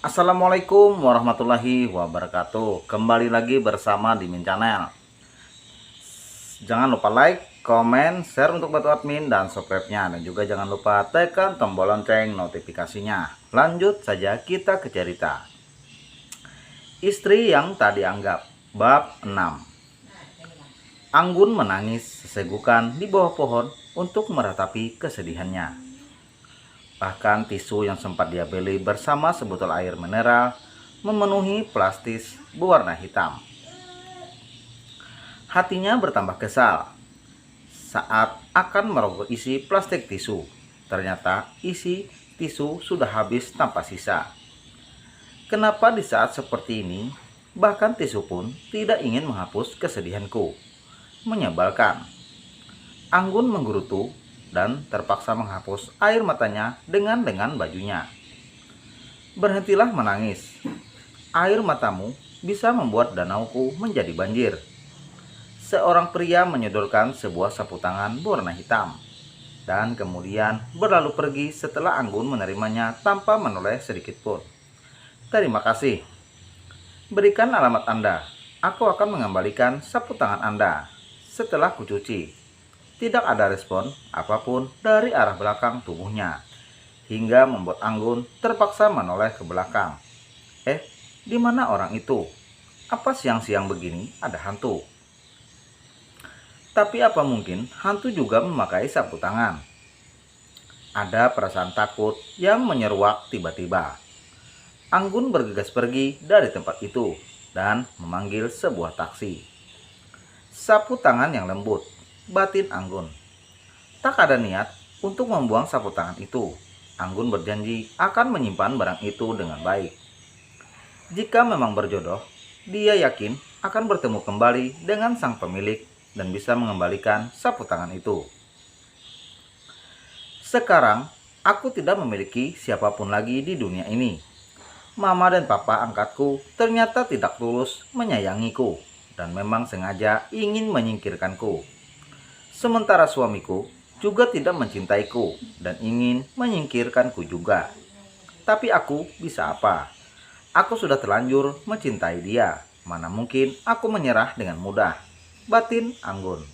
Assalamualaikum warahmatullahi wabarakatuh. Kembali lagi bersama di Min Channel. Jangan lupa like, komen, share untuk bantu admin dan subscribe-nya. Dan juga jangan lupa tekan tombol lonceng notifikasinya. Lanjut saja kita ke cerita. Istri yang tak dianggap. Bab 6. Anggun menangis sesegukan di bawah pohon untuk meratapi kesedihannya. Bahkan tisu yang sempat dia beli bersama sebotol air mineral memenuhi plastis berwarna hitam. Hatinya bertambah kesal saat akan merogoh isi plastik tisu. Ternyata isi tisu sudah habis tanpa sisa. Kenapa di saat seperti ini, bahkan tisu pun tidak ingin menghapus kesedihanku? Menyebalkan. Anggun menggerutu dan terpaksa menghapus air matanya dengan bajunya. Berhentilah menangis. Air matamu bisa membuat danauku menjadi banjir. Seorang pria menyodorkan sebuah sapu tangan berwarna hitam dan kemudian berlalu pergi setelah Anggun menerimanya tanpa menoleh sedikit pun. Terima kasih. Berikan alamat Anda. Aku akan mengembalikan sapu tangan Anda setelah kucuci. Tidak ada respon apapun dari arah belakang tubuhnya, hingga membuat Anggun terpaksa menoleh ke belakang. Di mana orang itu? Apa siang-siang begini ada hantu? Tapi apa mungkin hantu juga memakai sapu tangan? Ada perasaan takut yang menyeruak tiba-tiba. Anggun bergegas pergi dari tempat itu dan memanggil sebuah taksi. Sapu tangan yang lembut. Batin Anggun. Tak ada niat untuk membuang sapu tangan itu. Anggun berjanji akan menyimpan barang itu dengan baik. Jika memang berjodoh, dia yakin akan bertemu kembali dengan sang pemilik dan bisa mengembalikan sapu tangan itu. Sekarang, aku tidak memiliki siapapun lagi di dunia ini. Mama dan papa angkatku ternyata tidak tulus menyayangiku dan memang sengaja ingin menyingkirkanku. Sementara suamiku juga tidak mencintaiku dan ingin menyingkirkanku juga. Tapi aku bisa apa? Aku sudah terlanjur mencintai dia. Mana mungkin aku menyerah dengan mudah. Batin Anggun.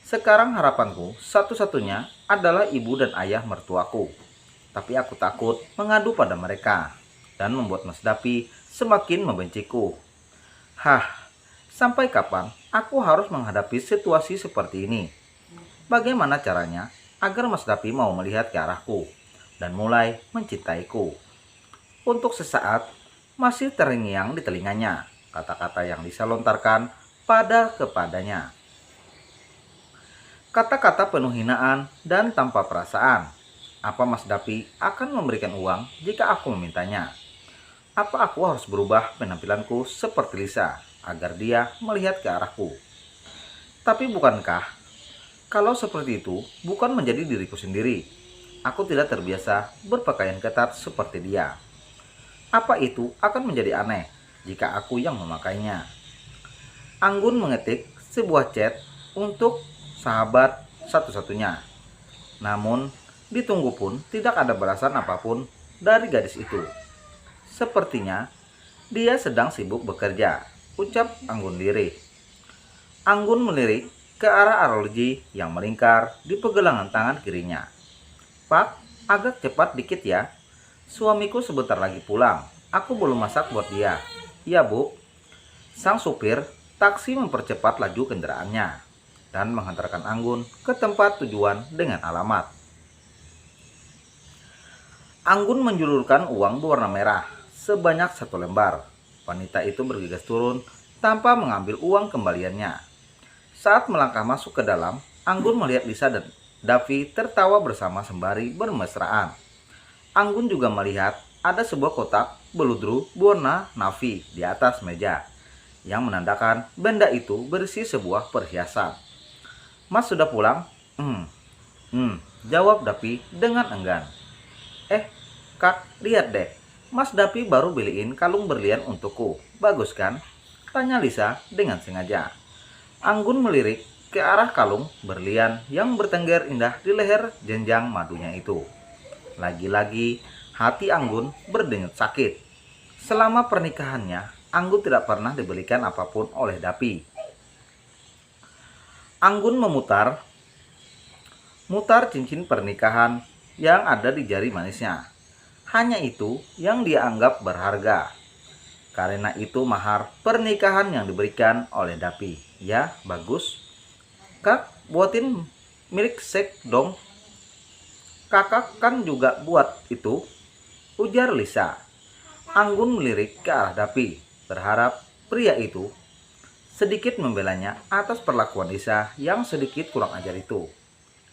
Sekarang harapanku satu-satunya adalah ibu dan ayah mertuaku. Tapi aku takut mengadu pada mereka dan membuat Mas Dapi semakin membenciku. Sampai kapan aku harus menghadapi situasi seperti ini? Bagaimana caranya agar Mas Dapi mau melihat ke arahku dan mulai mencintaiku? Untuk sesaat masih terngiang di telinganya kata-kata yang Lisa lontarkan kepadanya. Kata-kata penuh hinaan dan tanpa perasaan. Apa Mas Dapi akan memberikan uang jika aku memintanya? Apa aku harus berubah penampilanku seperti Lisa agar dia melihat ke arahku? Tapi bukankah kalau seperti itu bukan menjadi diriku sendiri? Aku tidak terbiasa berpakaian ketat seperti dia. Apa itu akan menjadi aneh jika aku yang memakainya? Anggun mengetik sebuah chat untuk sahabat satu-satunya. Namun ditunggu pun tidak ada balasan apapun dari gadis itu. Sepertinya dia sedang sibuk bekerja, ucap Anggun lirih. Anggun melirik ke arah arloji yang melingkar di pergelangan tangan kirinya. Pak, agak cepat dikit ya. Suamiku sebentar lagi pulang. Aku belum masak buat dia. Iya, Bu. Sang supir taksi mempercepat laju kendaraannya dan menghantarkan Anggun ke tempat tujuan dengan alamat. Anggun menjulurkan uang berwarna merah sebanyak 1 lembar. Wanita itu bergegas turun tanpa mengambil uang kembaliannya. Saat melangkah masuk ke dalam, Anggun melihat Lisa dan Davi tertawa bersama sembari bermesraan. Anggun juga melihat ada sebuah kotak beludru berwarna navy di atas meja, yang menandakan benda itu berisi sebuah perhiasan. Mas sudah pulang? Jawab Davi dengan enggan. Kak, lihat deh. Mas Davi baru beliin kalung berlian untukku. Bagus kan? Tanya Lisa dengan sengaja. Anggun melirik ke arah kalung berlian yang bertengger indah di leher jenjang madunya itu. Lagi-lagi hati Anggun berdenyut sakit. Selama pernikahannya, Anggun tidak pernah dibelikan apapun oleh Dapi. Anggun mutar cincin pernikahan yang ada di jari manisnya. Hanya itu yang dia anggap berharga. Karena itu mahar pernikahan yang diberikan oleh Dapi. Ya, bagus. Kak, buatin milkshake dong. Kakak kan juga buat itu, ujar Lisa. Anggun melirik ke arah Dapi, berharap pria itu sedikit membelanya atas perlakuan Lisa yang sedikit kurang ajar itu.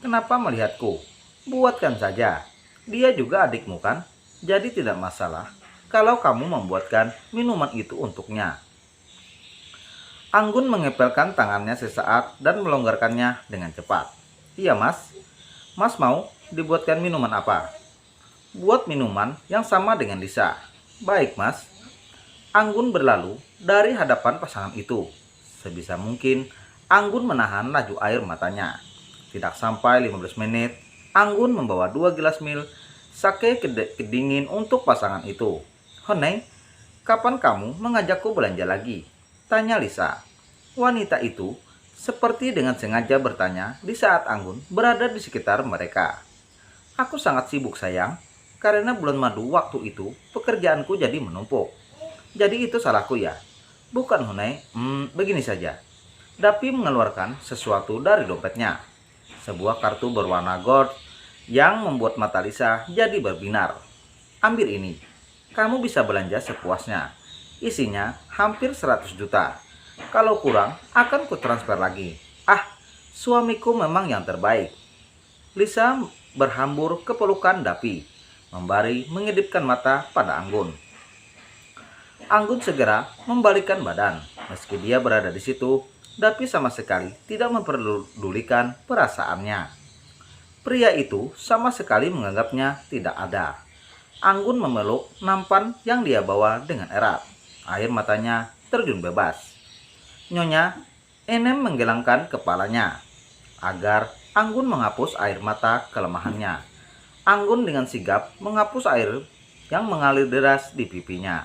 Kenapa melihatku? Buatkan saja. Dia juga adikmu kan? Jadi tidak masalah kalau kamu membuatkan minuman itu untuknya. Anggun mengepelkan tangannya sesaat dan melonggarkannya dengan cepat. Iya mas. Mas mau dibuatkan minuman apa? Buat minuman yang sama dengan Lisa. Baik mas. Anggun berlalu dari hadapan pasangan itu. Sebisa mungkin Anggun menahan laju air matanya. Tidak sampai 15 menit, Anggun membawa 2 gelas mil sake kedingin untuk pasangan itu. Honey, kapan kamu mengajakku belanja lagi? Tanya Lisa. Wanita itu seperti dengan sengaja bertanya di saat Anggun berada di sekitar mereka. Aku sangat sibuk sayang, karena bulan madu waktu itu pekerjaanku jadi menumpuk. Jadi itu salahku ya? Bukan Honey, begini saja. Dapi mengeluarkan sesuatu dari dompetnya. Sebuah kartu berwarna gold yang membuat mata Lisa jadi berbinar. Ambil ini, kamu bisa belanja sepuasnya. Isinya hampir 100 juta. Kalau kurang, akan kutransfer lagi. Ah, suamiku memang yang terbaik. Lisa berhambur ke pelukan Dapi, membari mengedipkan mata pada Anggun. Anggun segera membalikkan badan. Meski dia berada di situ, Dapi sama sekali tidak memperdulikan perasaannya. Pria itu sama sekali menganggapnya tidak ada. Anggun memeluk nampan yang dia bawa dengan erat. Air matanya terjun bebas. Nyonya, Enem menggelangkan kepalanya agar Anggun menghapus air mata kelemahannya. Anggun dengan sigap menghapus air yang mengalir deras di pipinya.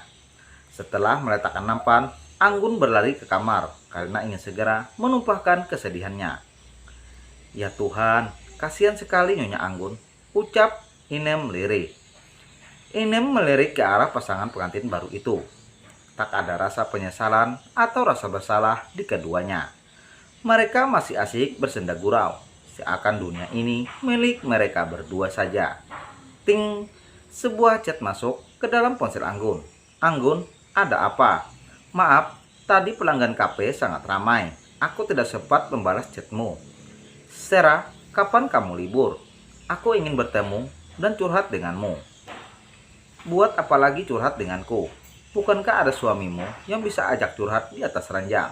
Setelah meletakkan nampan, Anggun berlari ke kamar karena ingin segera menumpahkan kesedihannya. Ya Tuhan, kasihan sekali Nyonya Anggun, ucap Inem lirih. Inem melirik ke arah pasangan pengantin baru itu. Tak ada rasa penyesalan atau rasa bersalah di keduanya. Mereka masih asik bersenda gurau, seakan dunia ini milik mereka berdua saja. Ting, sebuah chat masuk ke dalam ponsel Anggun. Anggun, ada apa? Maaf, tadi pelanggan kafe sangat ramai. Aku tidak sempat membalas chatmu. Sarah, kapan kamu libur? Aku ingin bertemu dan curhat denganmu. Buat apa lagi curhat denganku? Bukankah ada suamimu yang bisa ajak curhat di atas ranjang?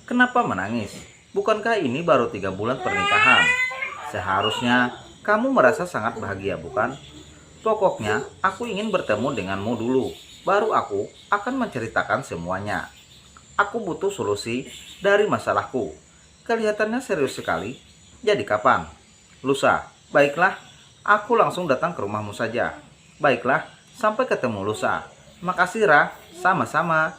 Kenapa menangis? Bukankah ini baru 3 bulan pernikahan? Seharusnya kamu merasa sangat bahagia, bukan? Pokoknya, aku ingin bertemu denganmu dulu. Baru aku akan menceritakan semuanya. Aku butuh solusi dari masalahku. Kelihatannya serius sekali. Jadi kapan? Lusa. Baiklah, aku langsung datang ke rumahmu saja. Baiklah, sampai ketemu lusa. Makasih Ra, sama-sama.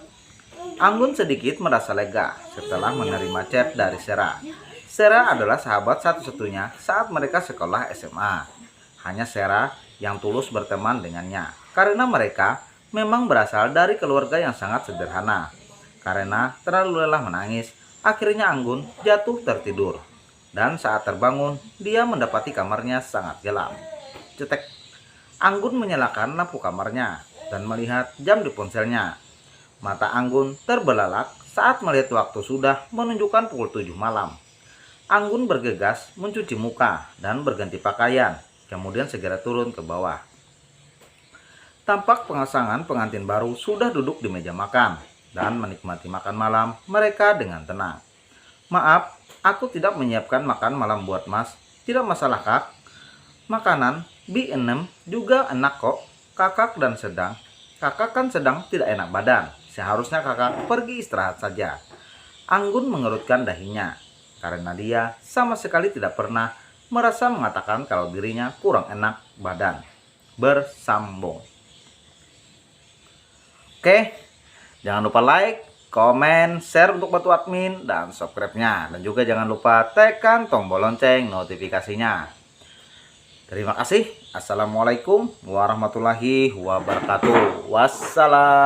Anggun sedikit merasa lega setelah menerima chat dari Sarah. Sarah adalah sahabat satu-satunya saat mereka sekolah SMA. Hanya Sarah yang tulus berteman dengannya, karena mereka memang berasal dari keluarga yang sangat sederhana. Karena terlalu lelah menangis, akhirnya Anggun jatuh tertidur. Dan saat terbangun, dia mendapati kamarnya sangat gelap. Cetek. Anggun menyalakan lampu kamarnya dan melihat jam di ponselnya. Mata Anggun terbelalak saat melihat waktu sudah menunjukkan pukul 7 malam. Anggun bergegas mencuci muka dan berganti pakaian, kemudian segera turun ke bawah. Tampak pasangan pengantin baru sudah duduk di meja makan dan menikmati makan malam mereka dengan tenang. Maaf, aku tidak menyiapkan makan malam buat Mas. Tidak masalah Kak. Makanan B6 juga enak kok. Kakak kan sedang tidak enak badan. Seharusnya kakak pergi istirahat saja. Anggun mengerutkan dahinya karena dia sama sekali tidak pernah merasa mengatakan kalau dirinya kurang enak badan. Bersambung. Oke, jangan lupa like, komen, share untuk bantu admin, dan subscribe-nya. Dan juga jangan lupa tekan tombol lonceng notifikasinya. Terima kasih. Assalamualaikum warahmatullahi wabarakatuh. Wassalam.